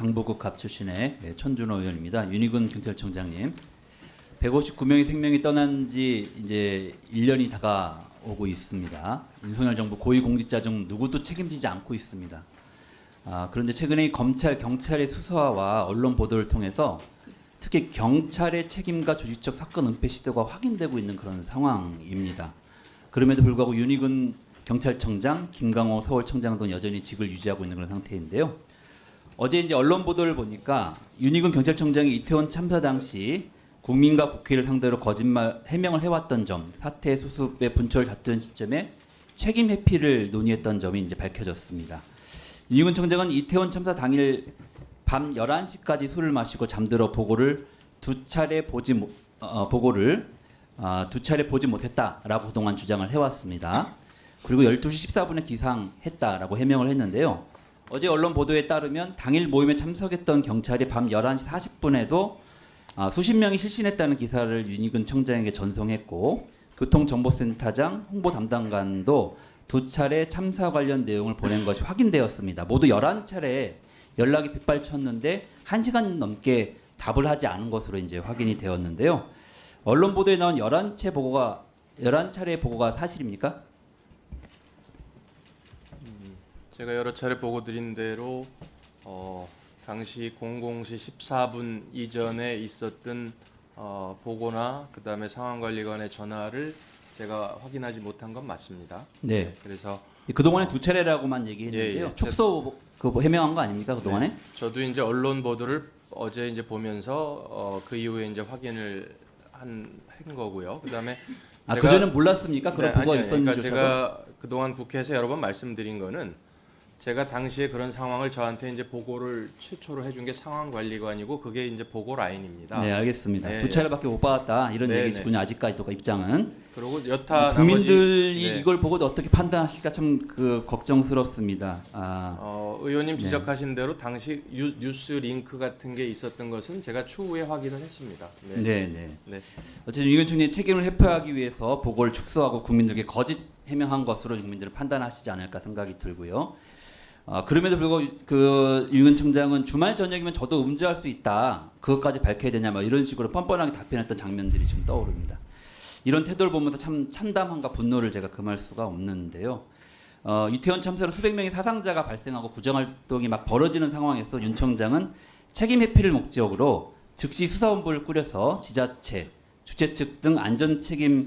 강북구갑 출신의 천준호 의원입니다. 윤희근 경찰청장님, 159명의 생명이 떠난 지 이제 1년이 다가오고 있습니다. 윤석열 정부 고위공직자 중 누구도 책임지지 않고 있습니다. 그런데 최근에 경찰의 수사와 언론 보도를 통해서 특히 경찰의 책임과 조직적 사건 은폐 시도가 확인되고 있는 그런 상황입니다. 그럼에도 불구하고 윤희근 경찰청장, 김강호 서울청장 등 여전히 직을 유지하고 있는 그런 상태인데요. 어제 이제 언론 보도를 보니까 윤희근 경찰청장이 이태원 참사 당시 국민과 국회를 상대로 거짓말 해명을 해왔던 점, 사태 수습의 분초를 닫던 시점에 책임 회피를 논의했던 점이 이제 밝혀졌습니다. 윤희근 청장은 이태원 참사 당일 밤 11시까지 술을 마시고 잠들어 보고를 두 차례 보지 못했다라고 그동안 주장을 해왔습니다. 그리고 12시 14분에 기상했다라고 해명을 했는데요. 어제 언론 보도에 따르면 당일 모임에 참석했던 경찰이 밤 11시 40분에도 수십 명이 실신했다는 기사를 윤희근 청장에게 전송했고, 교통정보센터장 홍보 담당관도 두 차례 참사 관련 내용을 보낸 것이 확인되었습니다. 모두 11차례 연락이 빗발쳤는데 1시간 넘게 답을 하지 않은 것으로 이제 확인이 되었는데요. 언론 보도에 나온 11차례 보고가 사실입니까? 제가 여러 차례 보고 드린 대로 당시 00시 14분 이전에 있었던 보고나 그다음에 상황관리관의 전화를 제가 확인하지 못한 건 맞습니다. 네. 그래서 그동안에 두 차례라고만 얘기했는데요. 예. 축소 해명한 거 아닙니까, 그동안에? 네, 저도 이제 언론 보도를 어제 이제 보면서 그 이후에 이제 확인을 한 거고요. 그다음에 그전엔 몰랐습니까? 그런 보고가 아니요. 그러니까 있었는지. 제가 그동안 국회에서 여러 번 말씀드린 거는, 제가 당시에 그런 상황을 저한테 이제 보고를 최초로 해준 게 상황관리관이고, 그게 이제 보고 라인입니다. 네, 알겠습니다. 네, 두 차례밖에 못 받았다 이런 네, 얘기시군요. 아직까지도 입장은. 그리고 여타 국민들이 나머지, 네. 이걸 보고 어떻게 판단하실까 참 걱정스럽습니다. 의원님 지적하신 대로 당시 뉴스 링크 같은 게 있었던 것은 제가 추후에 확인을 했습니다. 네. 어쨌든 윤희근 청장의 책임을 회피하기 위해서 보고를 축소하고 국민들에게 거짓 해명한 것으로 국민들은 판단하시지 않을까 생각이 들고요. 그럼에도 불구하고 그 윤희근 청장은 주말 저녁이면 저도 음주할 수 있다, 그것까지 밝혀야 되냐, 뭐 이런 식으로 뻔뻔하게 답변했던 장면들이 지금 떠오릅니다. 이런 태도를 보면서 참 참담함과 분노를 제가 금할 수가 없는데요. 이태원 참사로 수백 명의 사상자가 발생하고 구정활동이 막 벌어지는 상황에서 윤 청장은 책임 회피를 목적으로 즉시 수사본부를 꾸려서 지자체, 주최 측 등 안전조치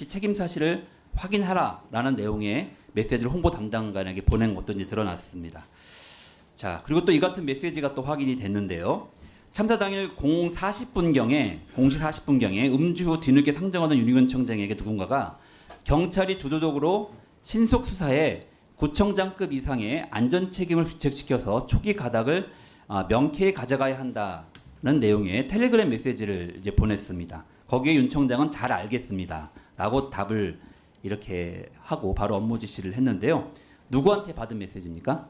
책임 사실을 확인하라라는 내용의 메시지를 홍보 담당관에게 보낸 것도 이제 드러났습니다. 자, 그리고 또 이 같은 메시지가 또 확인이 됐는데요. 참사 당일 0시 40분경에 음주 후 뒤늦게 상정하던 윤희근 청장에게 누군가가 경찰이 주도적으로 신속 수사에 구청장급 이상의 안전 책임을 부책시켜서 초기 가닥을 명쾌히 가져가야 한다는 내용의 텔레그램 메시지를 이제 보냈습니다. 거기에 윤 청장은 잘 알겠습니다라고 답을 이렇게 하고 바로 업무 지시를 했는데요. 누구한테 받은 메시지입니까?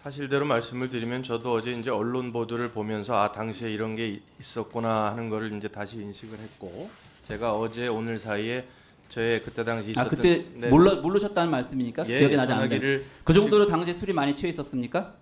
사실대로 말씀을 드리면, 저도 어제 이제 언론 보도를 보면서 당시에 이런 게 있었구나 하는 거를 이제 다시 인식을 했고, 제가 어제 오늘 사이에 저의 그때 당시 있었던 그때 모르셨다는 말씀이니까? 예, 기억이 나지 않는데. 그 정도로 당시에 술이 많이 취해 있었습니까?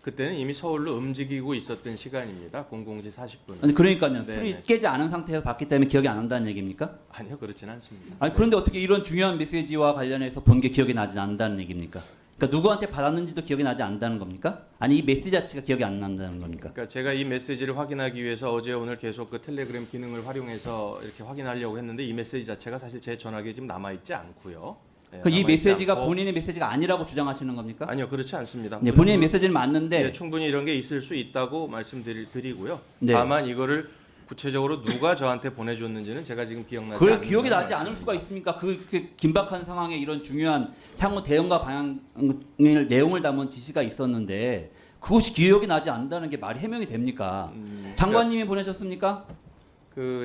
그때는 이미 서울로 움직이고 있었던 시간입니다. 00시 40분. 아니 그러니까요. 네네. 술이 깨지 않은 상태에서 봤기 때문에 기억이 안 난다는 얘기입니까? 아니요, 그렇지는 않습니다. 아니 그런데 어떻게 이런 중요한 메시지와 관련해서 본 게 기억이 나지 않는다는 얘기입니까? 그러니까 누구한테 받았는지도 기억이 나지 않는다는 겁니까? 아니 이 메시지 자체가 기억이 안 난다는 겁니까? 그러니까 제가 이 메시지를 확인하기 위해서 어제 오늘 계속 그 텔레그램 기능을 활용해서 이렇게 확인하려고 했는데, 이 메시지 자체가 사실 제 전화기에 지금 남아 있지 않고요. 네, 이 메시지가 않고, 본인의 메시지가 아니라고 주장하시는 겁니까? 아니요, 그렇지 않습니다. 네, 본인의 메시지는 맞는데 네, 충분히 이런 게 있을 수 있다고 말씀드리고요. 네. 다만 이거를 구체적으로 누가 저한테 보내줬는지는 제가 지금 기억나지 그걸 않는 기억이 나지 말씀입니다. 않을 수가 있습니까? 그렇게 긴박한 상황에 이런 중요한 향후 대응과 방향을 내용을 담은 지시가 있었는데 그것이 기억이 나지 않는다는 게 말이 해명이 됩니까? 장관님이 보내셨습니까?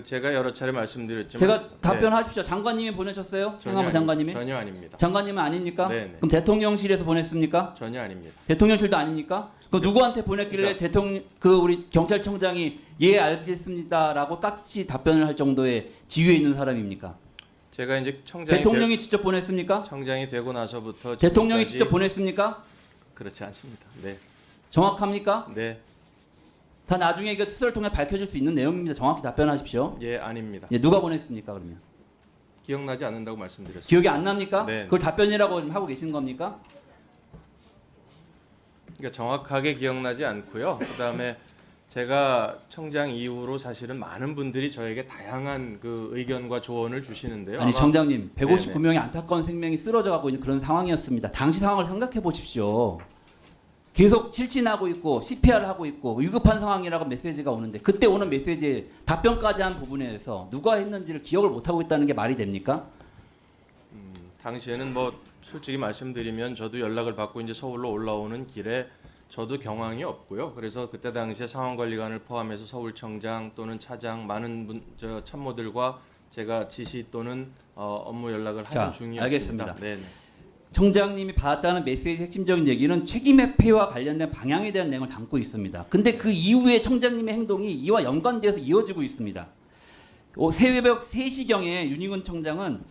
제가 여러 차례 말씀드렸지만, 제가 답변하십시오. 장관님이 보내셨어요? 행안부 장관님이? 전혀 아닙니다. 장관님은 아닙니까? 네네. 그럼 대통령실에서 보냈습니까? 전혀 아닙니다. 대통령실도 아닙니까? 그 누구한테 보냈길래 대통령 우리 경찰청장이 예 알겠습니다라고 깍지 답변을 할 정도의 지위에 있는 사람입니까? 제가 이제 청장이 대통령이 직접 보냈습니까? 청장이 되고 나서부터 대통령이 지금까지 직접 보냈습니까? 그렇지 않습니다. 네. 정확합니까? 네, 다 나중에 이거 수사를 통해 밝혀질 수 있는 내용입니다. 정확히 답변하십시오. 예, 아닙니다. 예, 누가 보냈습니까 그러면? 기억나지 않는다고 말씀드렸습니다. 기억이 안 납니까? 네. 그걸 답변이라고 지금 하고 계시는 겁니까? 그러니까 정확하게 기억나지 않고요. 그다음에 제가 청장 이후로 사실은 많은 분들이 저에게 다양한 그 의견과 조언을 주시는데요. 아니 아마 정장님 159명의 안타까운 생명이 쓰러져 가고 있는 그런 상황이었습니다. 당시 상황을 생각해 보십시오. 계속 실진하고 있고 CPR을 하고 있고 위급한 상황이라고 메시지가 오는데 그때 오는 메시지에 답변까지 한 부분에 대해서 누가 했는지를 기억을 못하고 있다는 게 말이 됩니까? 당시에는 뭐 솔직히 말씀드리면 저도 연락을 받고 이제 서울로 올라오는 길에 저도 경황이 없고요. 그래서 그때 당시에 상황관리관을 포함해서 서울청장 또는 차장 많은 참모들과 제가 지시 또는 업무 연락을 자, 하는 중이었습니다. 알겠습니다. 네. 청장님이 받았다는 메시지의 핵심적인 얘기는 책임 회피와 관련된 방향에 대한 내용을 담고 있습니다. 근데 그 이후에 청장님의 행동이 이와 연관돼서 이어지고 있습니다. 새벽 3시경에 윤희근 청장은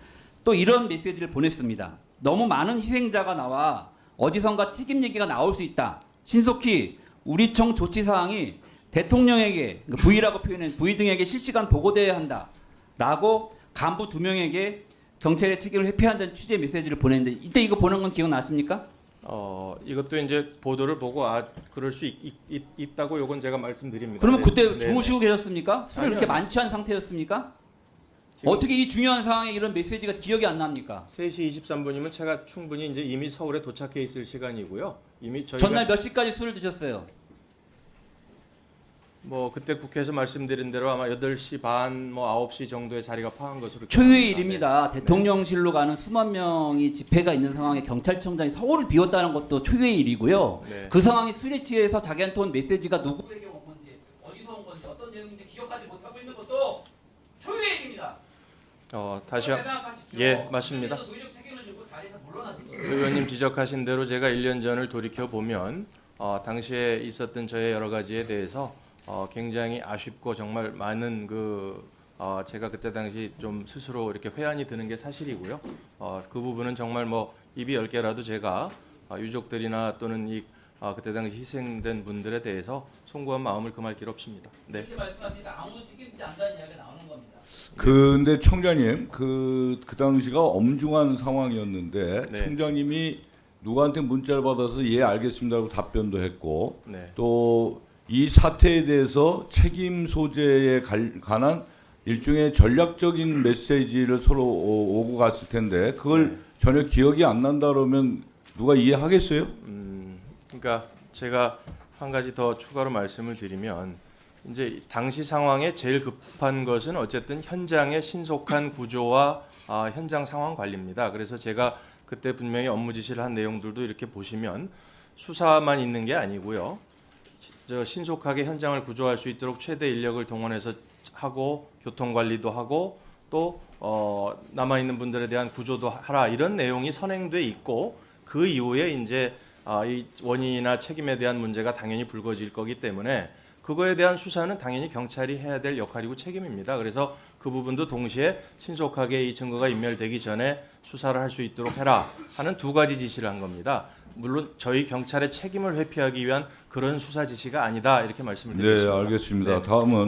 또 이런 메시지를 보냈습니다. 너무 많은 희생자가 나와 어디선가 책임 얘기가 나올 수 있다. 신속히 우리 청 조치 사항이 대통령에게 V라고 표현한 V 등에게 실시간 보고돼야 한다. 라고 간부 2명에게 경찰의 책임을 회피한다는 취지의 메시지를 보냈는데 이때 이거 보는 건 기억나십니까? 이것도 이제 보도를 보고 그럴 수 있다고 요건 제가 말씀드립니다. 그러면 네. 그때 네. 주무시고 계셨습니까? 술을 아니요. 이렇게 만취한 상태였습니까? 지금 어떻게 이 중요한 상황에 이런 메시지가 기억이 안 납니까? 3시 23분이면 제가 충분히 이제 이미 서울에 도착해 있을 시간이고요. 이미 저희가 전날 몇 시까지 술을 드셨어요? 뭐 그때 국회에서 말씀드린 대로 아마 8시 반, 뭐 9시 정도의 자리가 파한 것으로 초유의 기억합니다. 일입니다. 네. 대통령실로 가는 수만 명이 집회가 있는 상황에 경찰청장이 서울을 비웠다는 것도 초유의 일이고요. 네. 그 상황이 술에 취해서 자기한테 온 메시지가 누구에게 온 건지, 어디서 온 건지, 어떤 내용인지 기억하지 못하고 있는 것도 초유의 일입니다. 다시 생각하십시오. 예, 맞습니다. 노력 책임을 지고 자리에서 물러나십시오. 의원님 지적하신 대로 제가 1년 전을 돌이켜 보면 당시에 있었던 저의 여러 가지에 대해서 굉장히 아쉽고 정말 많은 제가 그때 당시 좀 스스로 이렇게 회한이 드는 게 사실이고요. 그 부분은 정말 뭐 입이 10개라도 제가 유족들이나 또는 그때 당시 희생된 분들에 대해서 송구한 마음을 금할 길 없습니다. 네. 이렇게 말씀하시니까 아무도 책임지지 않는다는 이야기가 나오는 겁니다. 근데 청장님 그 당시가 엄중한 상황이었는데 네. 청장님이 누구한테 문자를 받아서 예 알겠습니다라고 답변도 했고 네. 또 이 사태에 대해서 책임 소재에 관한 일종의 전략적인 메시지를 서로 오고 갔을 텐데 그걸 네. 전혀 기억이 안 난다 그러면 누가 이해하겠어요? 그러니까 제가 한 가지 더 추가로 말씀을 드리면 이제 당시 상황에 제일 급한 것은 어쨌든 현장의 신속한 구조와 현장 상황 관리입니다. 그래서 제가 그때 분명히 업무 지시를 한 내용들도 이렇게 보시면 수사만 있는 게 아니고요. 신속하게 현장을 구조할 수 있도록 최대 인력을 동원해서 하고 교통 관리도 하고 또 남아 있는 분들에 대한 구조도 하라 이런 내용이 선행돼 있고 그 이후에 이제 이 원인이나 책임에 대한 문제가 당연히 불거질 거기 때문에 그거에 대한 수사는 당연히 경찰이 해야 될 역할이고 책임입니다. 그래서 그 부분도 동시에 신속하게 이 증거가 인멸되기 전에 수사를 할 수 있도록 해라 하는 2가지 지시를 한 겁니다. 물론 저희 경찰의 책임을 회피하기 위한 그런 수사 지시가 아니다 이렇게 말씀을 드리겠습니다. 네, 알겠습니다. 네. 다음은